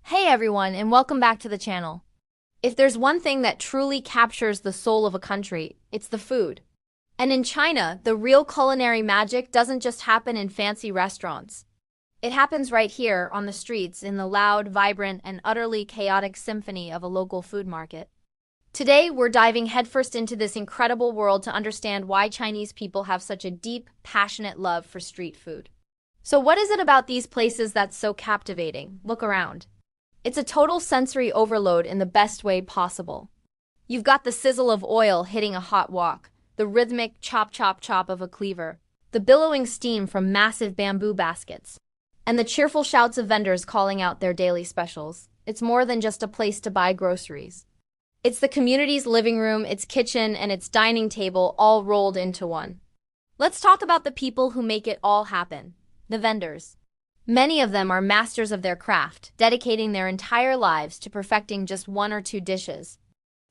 Hey everyone, and welcome back to the channel. If there's one thing that truly captures the soul of a country, it's the food. And in China, the real culinary magic doesn't just happen in fancy restaurants. It happens right here on the streets in the loud, vibrant, and utterly chaotic symphony of a local food market. Today, we're diving headfirst into this incredible world to understand why Chinese people have such a deep, passionate love for street food. So what is it about these places that's so captivating? Look around. It's a total sensory overload in the best way possible. You've got the sizzle of oil hitting a hot wok, the rhythmic chop chop chop of a cleaver, the billowing steam from massive bamboo baskets, and the cheerful shouts of vendors calling out their daily specials. It's more than just a place to buy groceries. It's the community's living room, its kitchen, and its dining table all rolled into one. Let's talk about the people who make it all happen, the vendors. Many of them are masters of their craft, dedicating their entire lives to perfecting just one or two dishes.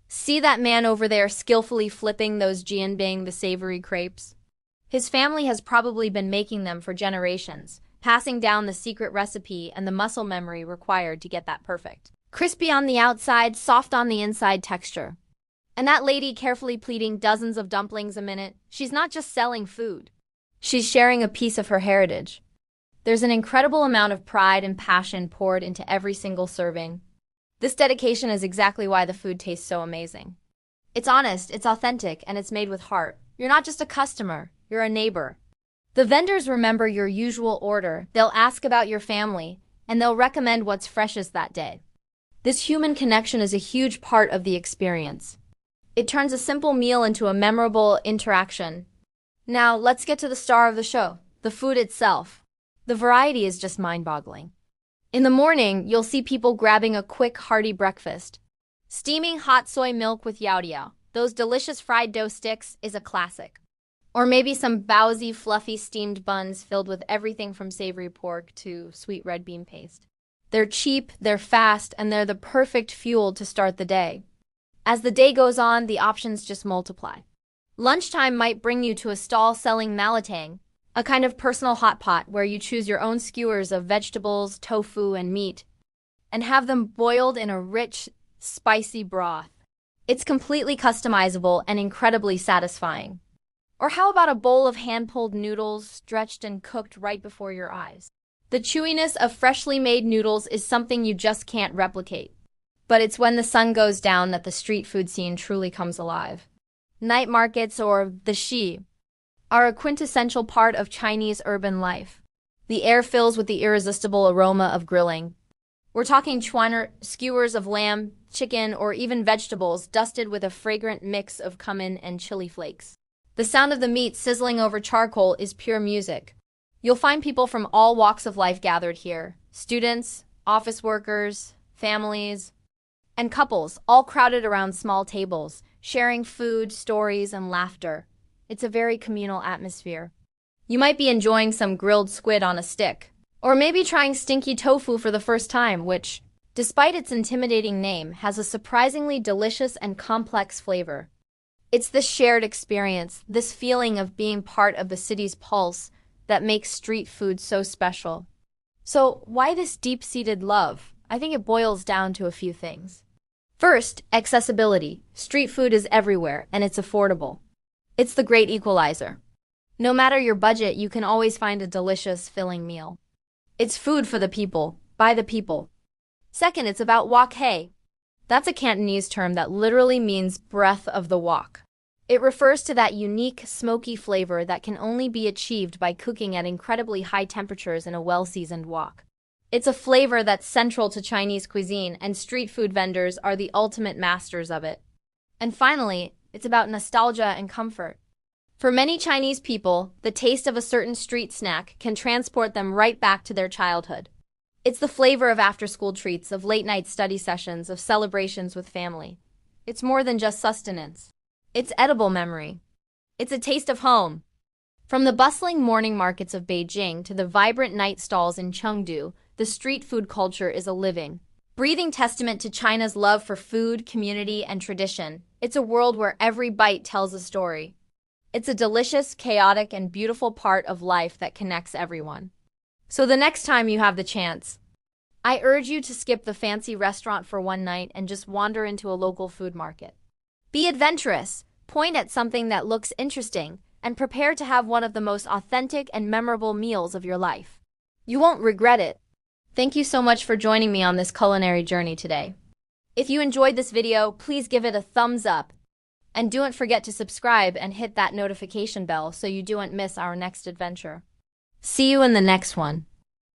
See that man over there skillfully flipping those jianbing, the savory crepes? His family has probably been making them for generations, passing down the secret recipe and the muscle memory required to get that perfect. Crispy on the outside, soft on the inside texture. And that lady carefully pleating dozens of dumplings a minute, she's not just selling food. She's sharing a piece of her heritage. There's an incredible amount of pride and passion poured into every single serving. This dedication is exactly why the food tastes so amazing. It's honest, it's authentic, and it's made with heart. You're not just a customer, you're a neighbor. The vendors remember your usual order, they'll ask about your family, and they'll recommend what's freshest that day. This human connection is a huge part of the experience. It turns a simple meal into a memorable interaction. Now, let's get to the star of the show, the food itself. The variety is just mind-boggling. In the morning, you'll see people grabbing a quick, hearty breakfast. Steaming hot soy milk with yao, those delicious fried dough sticks, is a classic. Or maybe some baozi, fluffy steamed buns filled with everything from savory pork to sweet red bean paste. They're cheap, they're fast, and they're the perfect fuel to start the day. As the day goes on, the options just multiply. Lunchtime might bring you to a stall selling malatang, a kind of personal hot pot where you choose your own skewers of vegetables, tofu, and meat, and have them boiled in a rich, spicy broth. It's completely customizable and incredibly satisfying. Or how about a bowl of hand-pulled noodles stretched and cooked right before your eyes? The chewiness of freshly made noodles is something you just can't replicate. But it's when the sun goes down that the street food scene truly comes alive. Night markets, or the shi, are a quintessential part of Chinese urban life. The air fills with the irresistible aroma of grilling. We're talking chuaner, skewers of lamb, chicken, or even vegetables dusted with a fragrant mix of cumin and chili flakes. The sound of the meat sizzling over charcoal is pure music. You'll find people from all walks of life gathered here. Students, office workers, families, and couples, all crowded around small tables, sharing food, stories, and laughter. It's a very communal atmosphere. You might be enjoying some grilled squid on a stick, or maybe trying stinky tofu for the first time, which, despite its intimidating name, has a surprisingly delicious and complex flavor. It's this shared experience, this feeling of being part of the city's pulse, that makes street food so special. So, why this deep-seated love? I think it boils down to a few things. First, accessibility. Street food is everywhere, and it's affordable. It's the great equalizer. No matter your budget, you can always find a delicious, filling meal. It's food for the people, by the people. Second, it's about wok hei. That's a Cantonese term that literally means breath of the wok. It refers to that unique, smoky flavor that can only be achieved by cooking at incredibly high temperatures in a well-seasoned wok. It's a flavor that's central to Chinese cuisine, and street food vendors are the ultimate masters of it. And finally, it's about nostalgia and comfort. For many Chinese people, the taste of a certain street snack can transport them right back to their childhood. It's the flavor of after-school treats, of late-night study sessions, of celebrations with family. It's more than just sustenance. It's edible memory. It's a taste of home. From the bustling morning markets of Beijing to the vibrant night stalls in Chengdu, the street food culture is a living, breathing testament to China's love for food, community, and tradition. It's a world where every bite tells a story. It's a delicious, chaotic, and beautiful part of life that connects everyone. So the next time you have the chance, I urge you to skip the fancy restaurant for one night and just wander into a local food market. Be adventurous, point at something that looks interesting, and prepare to have one of the most authentic and memorable meals of your life. You won't regret it. Thank you so much for joining me on this culinary journey today. If you enjoyed this video, please give it a thumbs up. And don't forget to subscribe and hit that notification bell so you don't miss our next adventure. See you in the next one.